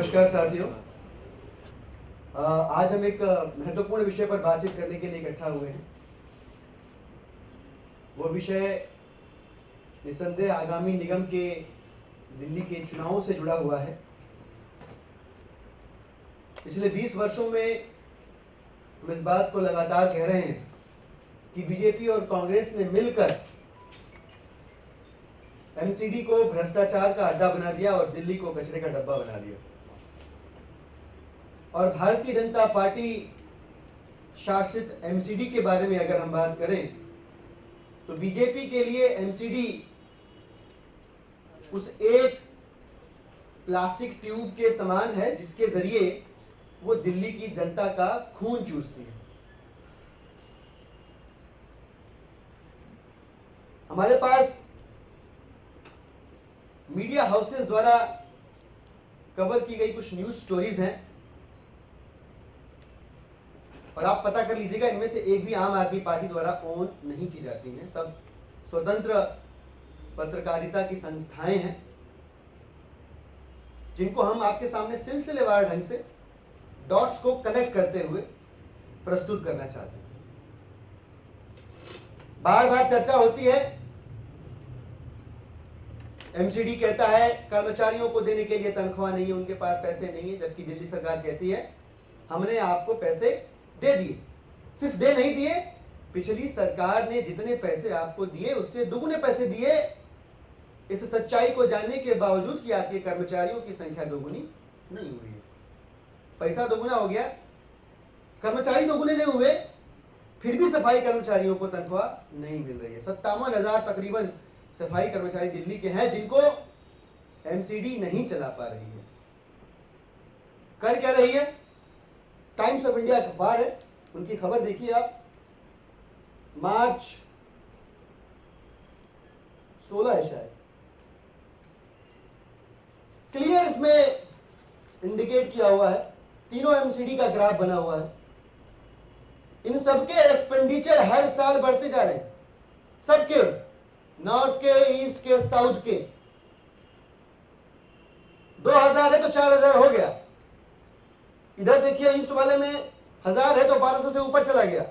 नमस्कार साथियों। आज हम एक महत्वपूर्ण विषय पर बातचीत करने के लिए इकट्ठा हुए हैं। वो विषय निसंदेह आगामी निगम के दिल्ली के चुनावों से जुड़ा हुआ है। पिछले 20 वर्षों में हम इस बात को लगातार कह रहे हैं कि बीजेपी और कांग्रेस ने मिलकर एमसीडी को भ्रष्टाचार का अड्डा बना दिया और दिल्ली को कचरे का डब्बा बना दिया। और भारतीय जनता पार्टी शासित एमसीडी के बारे में अगर हम बात करें तो बीजेपी के लिए एमसीडी उस एक प्लास्टिक ट्यूब के समान है जिसके जरिए वो दिल्ली की जनता का खून चूसती है। हमारे पास मीडिया हाउसेस द्वारा कवर की गई कुछ न्यूज स्टोरीज हैं और आप पता कर लीजिएगा, इनमें से एक भी आम आदमी पार्टी द्वारा ओन नहीं की जाती हैं। सब स्वतंत्र पत्रकारिता की संस्थाएं हैं जिनको हम आपके सामने सिलसिलेवार ढंग से डॉट्स को कनेक्ट करते हुए प्रस्तुत करना चाहते हैं। बार बार चर्चा होती है, एमसीडी कहता है कर्मचारियों को देने के लिए तनख्वाह नहीं है, उनके पास पैसे नहीं है, जबकि दिल्ली सरकार कहती है हमने आपको पैसे दे दिए। सिर्फ दे नहीं दिए, पिछली सरकार ने जितने पैसे आपको दिए उससे दुगुने पैसे दिए। इस सच्चाई को जानने के बावजूद कि आपके कर्मचारियों की संख्या दोगुनी नहीं हुई है। पैसा दोगुना हो गया, कर्मचारी दोगुने नहीं हुए, फिर भी सफाई कर्मचारियों को तनख्वाह नहीं मिल रही है। 57,000 तकरीबन सफाई कर्मचारी दिल्ली के हैं जिनको एमसीडी नहीं चला पा रही है। कर क्या रही है? टाइम्स ऑफ इंडिया अखबार है, उनकी खबर देखिए आप, मार्च 16 है शायद। क्लियर इसमें इंडिकेट किया हुआ है, तीनों एमसीडी का ग्राफ बना हुआ है। इन सबके एक्सपेंडिचर हर साल बढ़ते जा रहे हैं, सबके, नॉर्थ के, ईस्ट के, साउथ के। 2000 है तो 4000 हो गया। इधर देखिए ईस्ट वाले में 1000 है तो 1200 से ऊपर चला गया।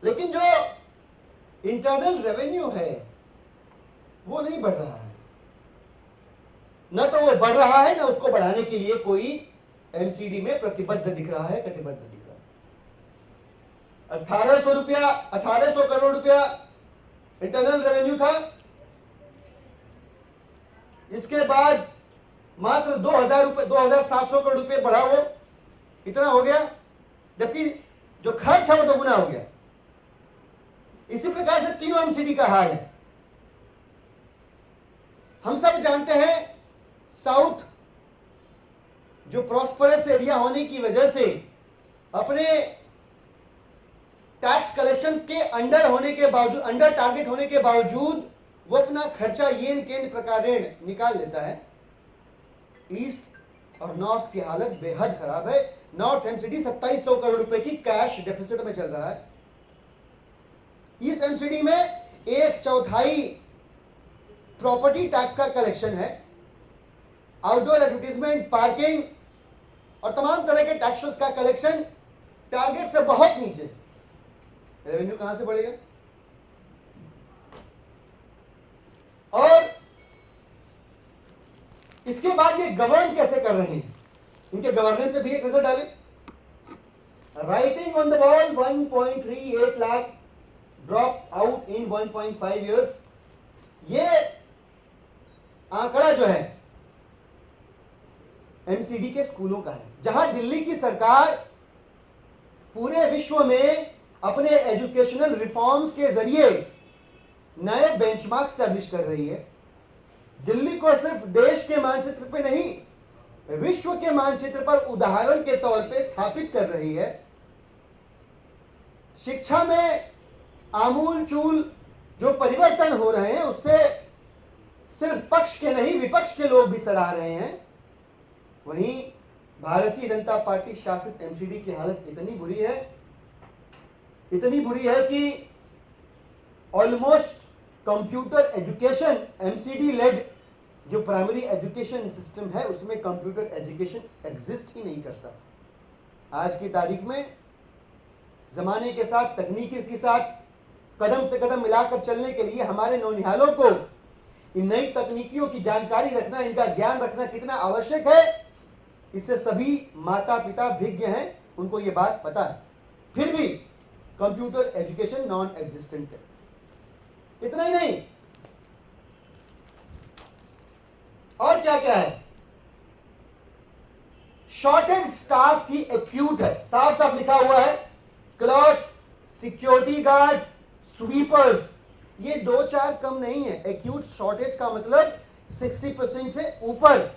लेकिन जो इंटरनल रेवेन्यू है वो नहीं बढ़ रहा है, न तो वो बढ़ रहा है, न उसको बढ़ाने के लिए कोई एमसीडी में प्रतिबद्ध दिख रहा है, कटिबद्ध दिख रहा है। 1800 करोड़ रुपया इंटरनल रेवेन्यू था, इसके बाद मात्र 2700 करोड़ रुपए बढ़ा, वो इतना हो गया, जबकि जो खर्च है वो दोगुना हो गया। इसी प्रकार से तीनों एमसीडी का हाल है। हम सब जानते हैं साउथ जो प्रॉस्परस एरिया होने की वजह से अपने टैक्स कलेक्शन के अंडर होने के बावजूद, अंडर टारगेट होने के बावजूद वो अपना खर्चा येन केन प्रकार ऋण निकाल लेता है। ईस्ट और नॉर्थ की हालत बेहद खराब है। नॉर्थ एमसीडी 2700 करोड़ रुपए की कैश डेफिसिट में चल रहा है। इस एमसीडी में 1/4 प्रॉपर्टी टैक्स का कलेक्शन है। आउटडोर एडवर्टीजमेंट, पार्किंग और तमाम तरह के टैक्सेस का कलेक्शन टारगेट से बहुत नीचे। रेवेन्यू कहां से बढ़ेगा? और इसके बाद ये गवर्न कैसे कर रहे हैं, इनके गवर्नेंस पे भी एक नजर डालें। Writing on the wall, 1.38 lakh drop out in 1.5 years। ये आंकड़ा जो है एमसीडी के स्कूलों का है, जहां दिल्ली की सरकार पूरे विश्व में अपने एजुकेशनल रिफॉर्म्स के जरिए नए बेंचमार्क स्टैब्लिश कर रही है। दिल्ली को सिर्फ देश के मानचित्र पे नहीं, विश्व के मानचित्र पर उदाहरण के तौर पे स्थापित कर रही है। शिक्षा में आमूलचूल जो परिवर्तन हो रहे हैं उससे सिर्फ पक्ष के नहीं, विपक्ष के लोग भी सराह रहे हैं। वहीं भारतीय जनता पार्टी शासित एमसीडी की हालत इतनी बुरी है कि almost computer education MCD led जो प्राइमरी एजुकेशन सिस्टम है उसमें कंप्यूटर एजुकेशन एग्जिस्ट ही नहीं करता। आज की तारीख में जमाने के साथ, तकनीकी के साथ कदम से कदम मिलाकर चलने के लिए हमारे नौनिहालों को इन नई तकनीकियों की जानकारी रखना, इनका ज्ञान रखना कितना आवश्यक है, इससे सभी माता पिता भिज्ञ हैं, उनको ये बात पता है। फिर भी कंप्यूटर एजुकेशन नॉन एग्जिस्टेंट है। इतना ही नहीं, और क्या क्या है, शॉर्टेज स्टाफ की एक्यूट है। साफ साफ लिखा हुआ है, क्लर्क्स, सिक्योरिटी गार्ड्स, स्वीपर्स, ये 2-4 कम नहीं है। एक्यूट शॉर्टेज का मतलब 60% से ऊपर,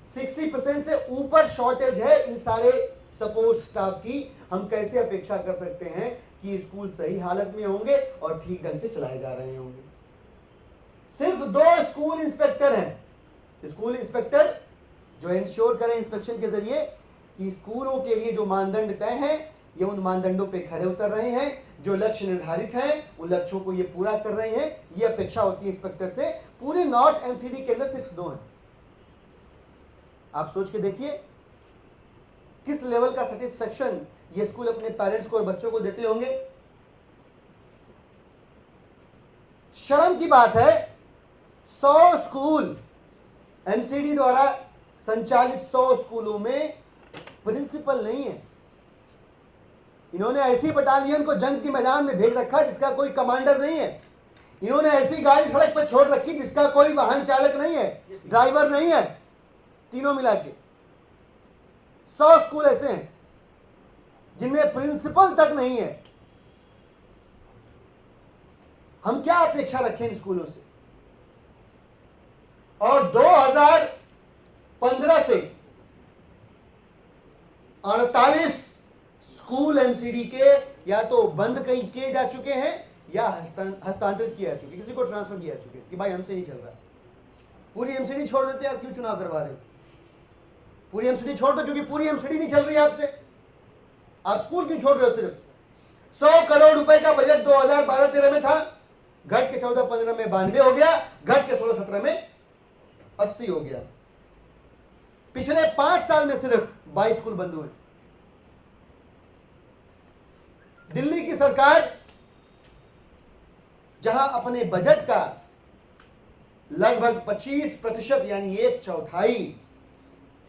60% से ऊपर शॉर्टेज है इन सारे सपोर्ट स्टाफ की। हम कैसे अपेक्षा कर सकते हैं कि स्कूल सही हालत में होंगे और ठीक ढंग से चलाए जा रहे होंगे। सिर्फ 2 स्कूल इंस्पेक्टर हैं। स्कूल इंस्पेक्टर जो इंश्योर करें इंस्पेक्शन के जरिए कि स्कूलों के लिए जो मानदंड तय हैं ये उन मानदंडों पे खरे उतर रहे हैं, जो लक्ष्य निर्धारित हैं उन लक्ष्यों को ये पूरा कर रहे हैं, ये अपेक्षा होती है इंस्पेक्टर से। पूरे नॉर्थ एमसीडी के अंदर सिर्फ 2 हैं। आप सोच के देखिए किस लेवल का सेटिस्फेक्शन ये स्कूल अपने पेरेंट्स को और बच्चों को देते होंगे। शर्म की बात है, 100 स्कूल एमसीडी द्वारा संचालित 100 स्कूलों में प्रिंसिपल नहीं है। इन्होंने ऐसी बटालियन को जंग के मैदान में भेज रखा जिसका कोई कमांडर नहीं है। इन्होंने ऐसी गाड़ी सड़क पर छोड़ रखी जिसका कोई वाहन चालक नहीं है, ड्राइवर नहीं है। तीनों मिला के 100 स्कूल ऐसे हैं जिनमें प्रिंसिपल तक नहीं है। हम क्या अपेक्षा रखें इन स्कूलों से? और 2015 से 48 स्कूल एमसीडी के या तो बंद कहीं किए जा चुके हैं या हस्तांतरित किए जा चुके, किसी को ट्रांसफर किया जा चुके कि भाई हमसे नहीं चल रहा। पूरी एमसीडी छोड़ देते यार, क्यों चुनाव करवा रहे हो? पूरी एमसीडी छोड़ दो, क्योंकि पूरी एमसीडी नहीं चल रही है आपसे। आप स्कूल क्यों छोड़ रहे हो? सिर्फ 100 करोड़ रुपए का बजट 2012-13 में था, घट के 14-15 में 92 हो गया, घट के 16-17 में 80 हो गया। पिछले 5 साल में सिर्फ 22 स्कूल बंद हुए। दिल्ली की सरकार जहां अपने बजट का लगभग 25% यानी 1/4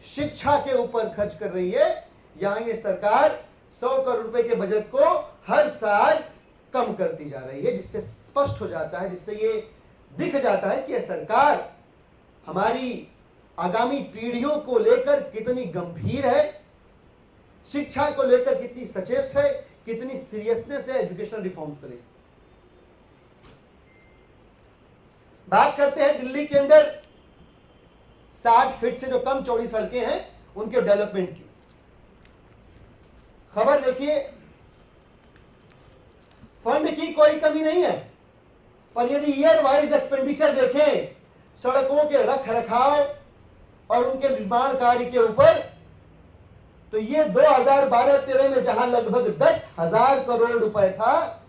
शिक्षा के ऊपर खर्च कर रही है, यहां ये सरकार 100 करोड़ रुपए के बजट को हर साल कम करती जा रही है, जिससे स्पष्ट हो जाता है, जिससे ये दिख जाता है कि यह सरकार हमारी आगामी पीढ़ियों को लेकर कितनी गंभीर है, शिक्षा को लेकर कितनी सचेत है, कितनी सीरियसनेस है एजुकेशनल रिफॉर्म्स को लेकर। बात करते हैं दिल्ली के अंदर 60 फीट से जो कम चौड़ी सड़कें हैं उनके डेवलपमेंट की खबर देखिए। फंड की कोई कमी नहीं है, पर यदि ईयर वाइज एक्सपेंडिचर देखें सड़कों के रख रखाव और उनके निर्माण कार्य के ऊपर, तो ये 2012-13 में जहां लगभग 10,000 करोड़ रुपए था,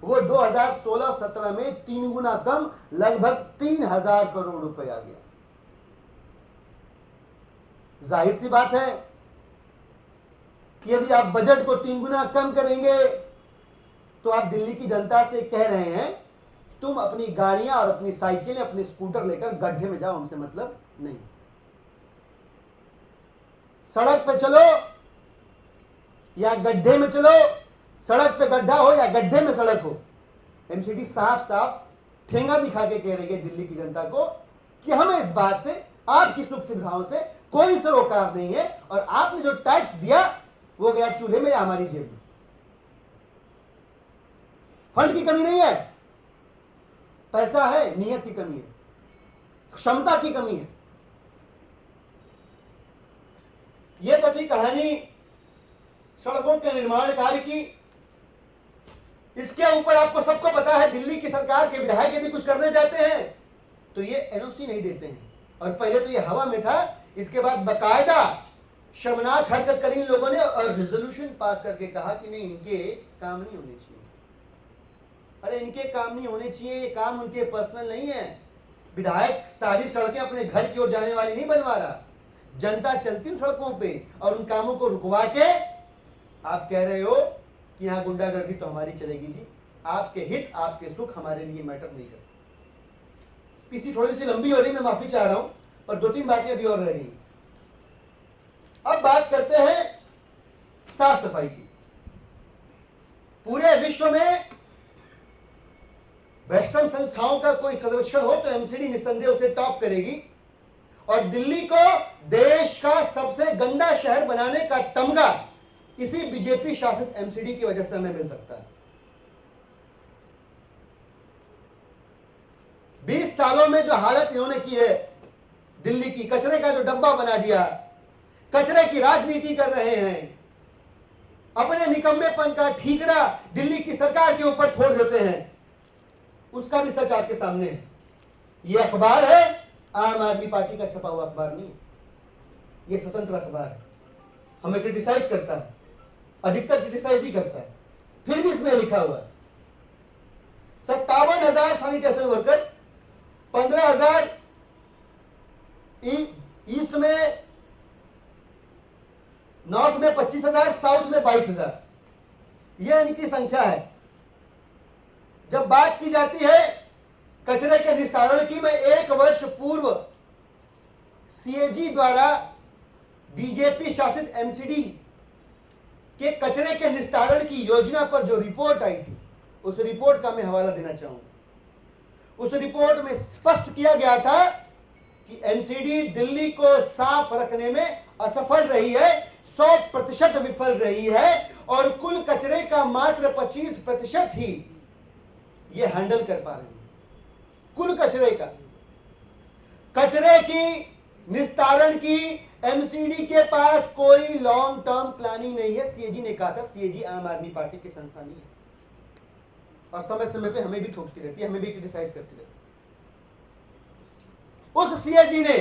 वो 2016-17 में 3 गुना कम लगभग 3,000 करोड़ रुपए आ गया। जाहिर सी बात है कि यदि आप बजट को 3 गुना कम करेंगे तो आप दिल्ली की जनता से कह रहे हैं तुम अपनी गाड़ियां और अपनी साइकिलें, अपने स्कूटर लेकर गड्ढे में जाओ, हमसे मतलब नहीं। सड़क पे चलो या गड्ढे में चलो, सड़क पे गड्ढा हो या गड्ढे में सड़क हो, एमसीडी साफ साफ ठेंगा दिखा के कह रही है दिल्ली की जनता को कि हमें इस बात से, आपकी सुख सुविधाओं से कोई सरोकार नहीं है, और आपने जो टैक्स दिया वो गया चूल्हे में या हमारी जेब में। फंड की कमी नहीं है, पैसा है, नियत की कमी है, क्षमता की कमी है। यह तो थी कहानी सड़कों के निर्माण कार्य की। इसके ऊपर आपको सबको पता है दिल्ली की सरकार के विधायक यदि कुछ करने जाते हैं तो ये एनओसी नहीं देते हैं, और पहले तो ये हवा में था, इसके बाद बकायदा शर्मनाक हरकत करी इन लोगों ने और रिजोल्यूशन पास करके कहा कि नहीं, इनके काम नहीं होने चाहिए। अरे इनके काम नहीं होने चाहिए, ये काम उनके पर्सनल नहीं है, विधायक सारी सड़कें अपने घर की ओर जाने वाली नहीं बनवा रहा, जनता चलती उन सड़कों पे और उन कामों को रुकवा के आप कह रहे हो कि यहां गुंडागर्दी तो हमारी चलेगी। जी, आपके हित आपके सुख हमारे लिए मैटर नहीं करते। पीसी थोड़ी सी लंबी हो रही, मैं माफी चाह रहा हूं, पर 2-3 बातें अभी और रह गई। अब बात करते हैं साफ सफाई की। पूरे विश्व में भ्रष्टम संस्थाओं का कोई सर्वेक्षण हो तो एमसीडी निस्संदेह उसे टॉप करेगी, और दिल्ली को देश का सबसे गंदा शहर बनाने का तमगा इसी बीजेपी शासित एमसीडी की वजह से हमें मिल सकता है। 20 सालों में जो हालत इन्होंने की है दिल्ली की, कचरे का जो डब्बा बना दिया, कचरे की राजनीति कर रहे हैं, अपने निकम्मेपन का ठीकरा दिल्ली की सरकार के ऊपर छोड़ देते हैं, उसका भी सच आपके सामने है। यह अखबार है आम आदमी पार्टी का छपा हुआ अखबार नहीं, यह स्वतंत्र अखबार है, हमें क्रिटिसाइज करता है, अधिकतर क्रिटिसाइज ही करता है, फिर भी इसमें लिखा हुआ है 57,000 सैनिटेशन वर्कर, 15,000 ईस्ट में, नॉर्थ में 25,000, साउथ में 22,000, यह इनकी संख्या है। जब बात की जाती है कचरे के निस्तारण की, मैं 1 वर्ष पूर्व सीएजी द्वारा बीजेपी शासित एमसीडी के कचरे के निस्तारण की योजना पर जो रिपोर्ट आई थी, उस रिपोर्ट का मैं हवाला देना चाहूंगा। उस रिपोर्ट में स्पष्ट किया गया था कि एमसीडी दिल्ली को साफ रखने में असफल रही है, 100% विफल रही है, और कुल कचरे का मात्र 25% ही ये हैंडल कर पा रही है। कुल कचरे का, कचरे की निस्तारण की एमसीडी के पास कोई लॉन्ग टर्म प्लानिंग नहीं है। सीएजी ने कहा था, सीएजी आम आदमी पार्टी की संस्था नहीं है, और समय समय पे हमें भी ठोकती रहती है, हमें भी क्रिटिसाइज करती रहती है। उस सीएजी ने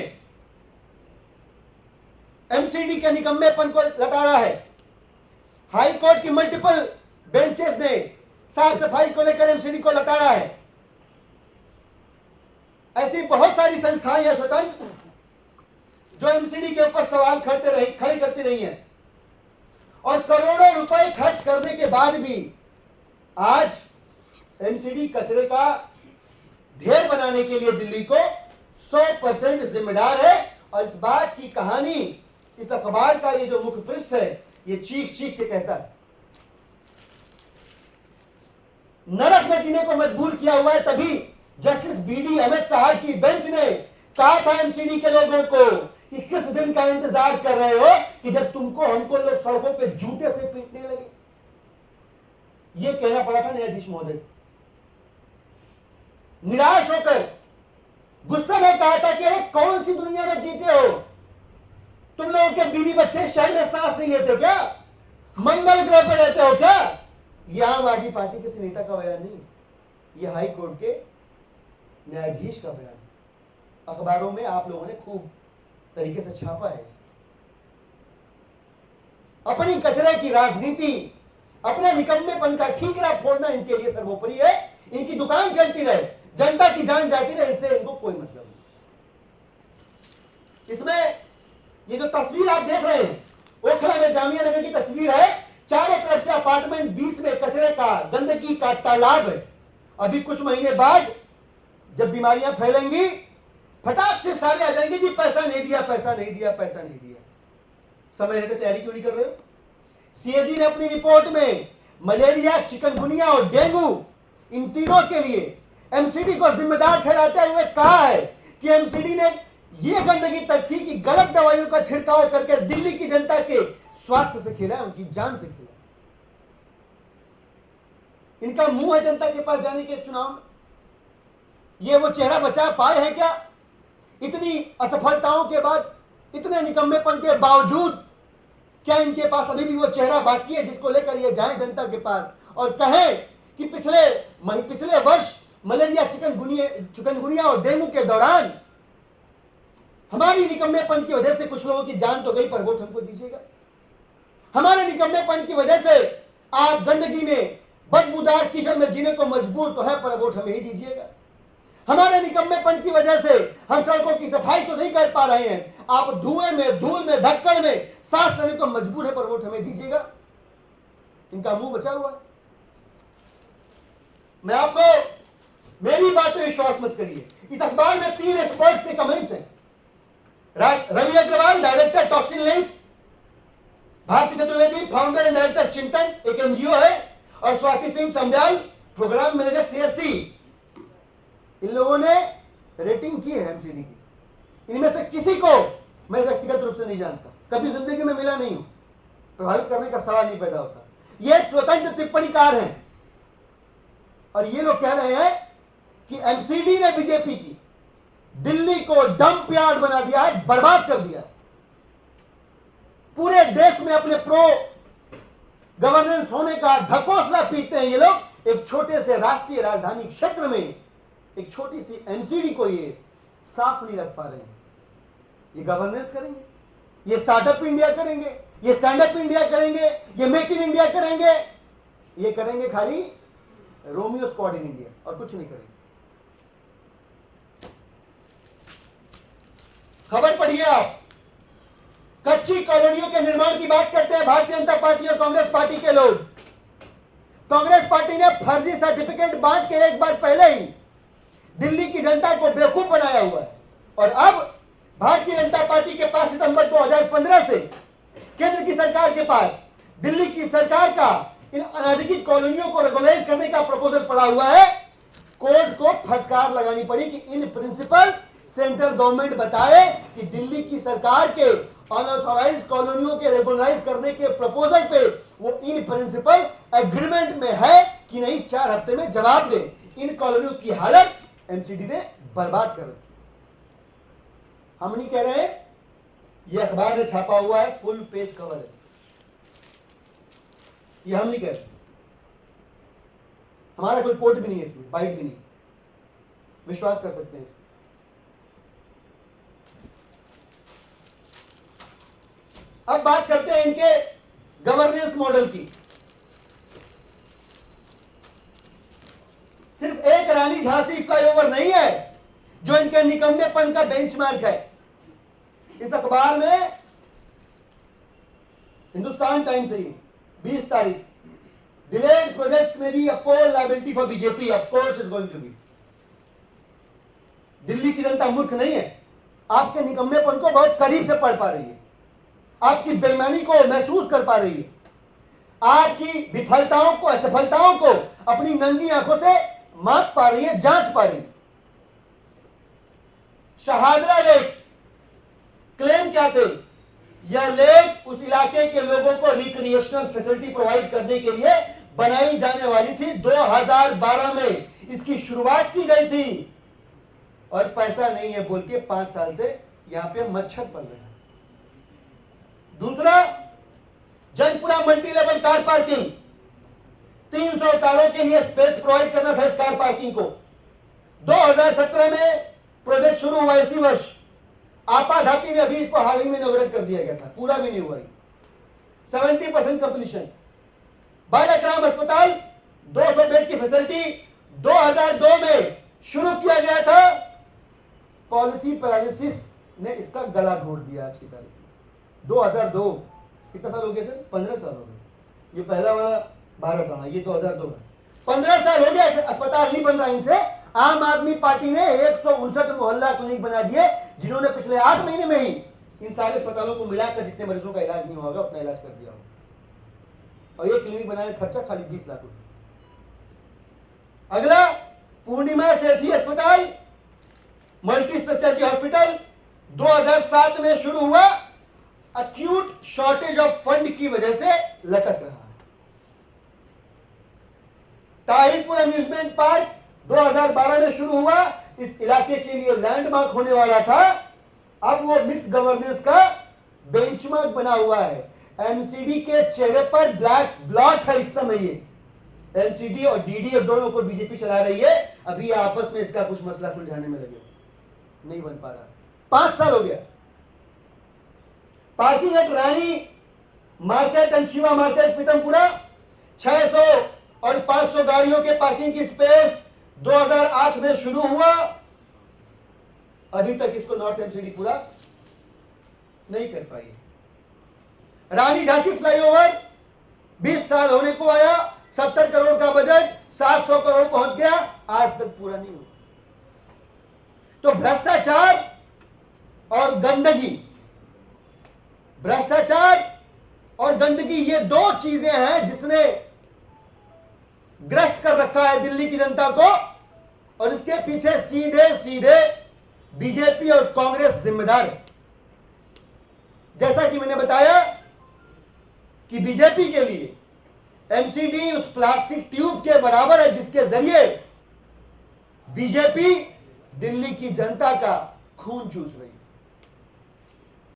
एमसीडी के निकम्मेपन को लताड़ा है। हाई कोर्ट की मल्टीपल बेंचेस ने साफ सफाई को लेकर एमसीडी को लताड़ा है। ऐसी बहुत सारी संस्थाएं हैं स्वतंत्र जो एमसीडी के ऊपर सवाल खड़े करती रही हैं, और करोड़ों रुपए खर्च करने के बाद भी आज एमसीडी कचरे का ढेर बनाने के लिए दिल्ली को 100% जिम्मेदार है। और इस बात की कहानी इस अखबार का ये जो मुख्य पृष्ठ है, ये चीख चीख के कहता है। नरक में जीने को मजबूर किया हुआ है। तभी जस्टिस बीडी अहमद साहब की बेंच ने कहा था एमसीडी के लोगों को कि किस दिन का इंतजार कर रहे हो कि जब तुमको हमको लोग सड़कों पे जूते से पीटने लगे। यह कहना पड़ा था न्यायाधीश महोदय। निराश होकर गुस्से में कहा था कि अरे कौन सी दुनिया में जीते हो तुम लोगों के बीवी बच्चे शहर में सांस नहीं लेते क्या, मंगल ग्रह पर रहते हो क्या। यह आम आदमी पार्टी किसी नेता का बयान नहीं, यह हाई कोर्ट के न्यायाधीश का बयान। अखबारों में आप लोगों ने खूब तरीके से छापा है इसे। अपनी कचरे की राजनीति, अपने निकम्मेपन का ठीकरा फोड़ना इनके लिए सर्वोपरि है। इनकी दुकान चलती रहे, जनता की जान जाती रहे, इनसे इनको कोई मतलब नहीं। इसमें ये जो तस्वीर आप देख रहे हैं, ओखला में जामिया नगर की तस्वीर है। चारों तरफ से अपार्टमेंट, बीच में कचरे का, गंदगी का तालाब है। अभी कुछ महीने बाद जब बीमारियां फैलेंगी, फटाक से सारे आ जाएंगे जी पैसा नहीं दिया, पैसा नहीं दिया, पैसा नहीं दिया। समय रहते तैयारी क्यों नहीं कर रहे हो। सीएजी ने अपनी रिपोर्ट में मलेरिया, चिकनगुनिया और डेंगू, इन तीनों के लिए एमसीडी को जिम्मेदार ठहराते हुए कहा है कि एमसीडी ने यह गंदगी तक की कि गलत दवाइयों का छिड़काव करके दिल्ली की जनता के स्वास्थ्य से खेला है, उनकी जान से खेला। इनका मुंह है जनता के पास जाने के चुनाव में। ये वो चेहरा बचा पाए हैं क्या? इतनी असफलताओं के बाद, इतने निकम्मेपन के बावजूद क्या इनके पास अभी भी वो चेहरा बाकी है जिसको लेकर ये जाएं जनता के पास और कहें कि पिछले वर्ष मलेरिया, चिकनगुनिया और डेंगू के दौरान हमारी निकम्मेपन की वजह से कुछ लोगों की जान तो गई, पर वोट हमको दीजिएगा। हमारे निकम्मेपन की वजह से आप गंदगी में, बदबूदार कीचड़ में जीने को मजबूर तो है, पर वोट हमें ही दीजिएगा। हमारे निकम्मेपन की वजह से हम सड़कों की सफाई तो नहीं कर पा रहे हैं, आप धुएं में, धूल में, धक्कड़ में सांस लेने को मजबूर है, पर वोट हमें दीजिएगा। इनका मुंह बचा हुआ है। मैं आपको मेरी बात पे विश्वास मत करिए। इस अखबार में 3 एक्सपर्ट्स के कमेंट्स हैं। Ravi Agarwal, director toxin links, Bharati Chaturvedi, founder and director Chintan, एक एनजीओ है, और Swati Singh Sambyal, programme manager CSC. इन लोगों ने रेटिंग की है एमसीडी की। इनमें से किसी को मैं व्यक्तिगत रूप से नहीं जानता, कभी जिंदगी में मिला नहीं हूं, प्रभावित करने का सवाल नहीं पैदा होता। ये स्वतंत्र टिप्पणीकार हैं और ये लोग कह रहे हैं कि एमसीडी ने बीजेपी की दिल्ली को डंप यार्ड बना दिया है, बर्बाद कर दिया है। पूरे देश में अपने प्रो गवर्नेंस होने का ढकोसला पीटते हैं ये लोग। एक छोटे से राष्ट्रीय राजधानी क्षेत्र में एक छोटी सी एमसीडी को ये साफ नहीं रख पा रहे हैं। ये गवर्नेंस करेंगे, ये स्टार्टअप इंडिया करेंगे, ये स्टैंड अप इंडिया करेंगे, ये मेक इन इंडिया करेंगे, ये करेंगे खाली रोमियो स्क्वाड इन इंडिया और कुछ नहीं करेंगे। खबर पढ़िए आप, कच्ची कॉलोनियों के निर्माण की बात करते हैं भारतीय जनता पार्टी और कांग्रेस पार्टी के लोग। कांग्रेस पार्टी ने फर्जी सर्टिफिकेट बांट के एक बार पहले ही दिल्ली की जनता को बेवकूफ बनाया हुआ है, और अब भारतीय जनता पार्टी के पास सितंबर 2015 से केंद्र की सरकार के पास दिल्ली की सरकार का इन अनधिकृत कॉलोनियों को रेगुलराइज करने का प्रपोजल पड़ा हुआ है। कोर्ट को फटकार लगानी पड़ी कि इन प्रिंसिपल सेंट्रल गवर्नमेंट बताए कि दिल्ली की सरकार के अनऑथोराइज कॉलोनियों के रेगुलराइज करने के प्रपोजल पे वो इन प्रिंसिपल एग्रीमेंट में है कि नहीं, 4 हफ्ते में जवाब दे। इन कॉलोनियों की हालत एमसीडी ने बर्बाद कर रखी। हम नहीं कह रहे हैं, ये अखबार ने छापा हुआ है, फुल पेज कवर है, ये हम नहीं कह रहे। हमारा कोई कोट भी नहीं है इसमें, बाइट भी नहीं, विश्वास कर सकते हैं इसमें। अब बात करते हैं इनके गवर्नेंस मॉडल की। सिर्फ एक रानी झांसी फ्लाईओवर नहीं है जो इनके निकम्मेपन का बेंचमार्क है। इस अखबार में हिंदुस्तान टाइम्स है 20 तारीख, डिलेड प्रोजेक्ट्स में भी अपोल liability for BJP of course is going to be. Delhi की जनता मूर्ख नहीं है, आपके निकम्मेपन को बहुत करीब से पढ़ पा रही है, आपकी बेईमानी को महसूस कर पा रही है, आपकी विफलताओं को, असफलताओं को अपनी नंगी आंखों से माप पा रही है, जांच पा रही है। शहादरा लेक क्लेम क्या थे? यह लेक उस इलाके के लोगों को रिक्रिएशनल फैसिलिटी प्रोवाइड करने के लिए बनाई जाने वाली थी। 2012 में इसकी शुरुआत की गई थी और पैसा नहीं है बोल के 5 साल से यहां पे मच्छर पल रहे हैं। दूसरा, Jangpura multi level car parking, 300 कारों के लिए स्पेस प्रोवाइड करना था इस कार पार्किंग को। 2017 में प्रोजेक्ट शुरू हुआ, इसी वर्ष आपाधापी में अभी इसको हाल ही में इनॉग्रेट कर दिया गया था, पूरा भी नहीं हुआ। 70% कंप्लीशन। बालाग्राम अस्पताल 200 बेड की फैसिलिटी 2002 में शुरू किया गया था, पॉलिसी पैरालिसिस ने इसका गला घोट दिया। आज की तारीख में 2002, कितना साल हो गया सर? 15 साल हो गए। ये पहला वाला भारत आना, ये 2002 है, 15 साल हो गया अस्पताल नहीं बन रहा इनसे। आम आदमी पार्टी ने 159 मोहल्ला क्लिनिक बना दिए, जिन्होंजिन्होंने पिछले 8 महीने में ही इन सारे अस्पतालों को मिलाकर जितने मरीजों का इलाज नहीं होगा उतना इलाज कर दिया होगा, और ये क्लिनिक बनाने का खर्चा खाली 20 लाख रुपए। अगला, पूर्णिमा सेठी अस्पताल मल्टी स्पेशलिटी हॉस्पिटल 2007 में शुरू हुआ, अक्यूट शॉर्टेज ऑफ फंड की वजह से लटक रहा है। ताहिरपुर अम्यूजमेंट पार्क 2012 में शुरू हुआ, इस इलाके के लिए लैंडमार्क होने वाला था, अब वो मिस गवर्नेंस का बेंचमार्क बना हुआ है। एमसीडी के चेहरे पर ब्लैक ब्लॉट है इस समय। ये एमसीडी और डीडी दोनों को बीजेपी चला रही है, अभी आपस में इसका कुछ मसला सुलझाने में लगे, नहीं बन पा रहा। 5 साल हो गया। Parking at Rani market and Shiva market Pitampura 600 और 500 गाड़ियों के पार्किंग की स्पेस 2008 में शुरू हुआ, अभी तक इसको नॉर्थ एमसीडी पूरा नहीं कर पाई। रानी झांसी फ्लाईओवर 20 साल होने को आया, 70 करोड़ का बजट 700 करोड़ पहुंच गया, आज तक पूरा नहीं हुआ। तो भ्रष्टाचार और गंदगी, भ्रष्टाचार और गंदगी ये दो चीजें हैं जिसने ग्रस्त कर रखा है दिल्ली की जनता को, और इसके पीछे सीधे सीधे बीजेपी और कांग्रेस जिम्मेदार है। जैसा कि मैंने बताया कि बीजेपी के लिए एमसीडी उस प्लास्टिक ट्यूब के बराबर है जिसके जरिए बीजेपी दिल्ली की जनता का खून चूस रही है।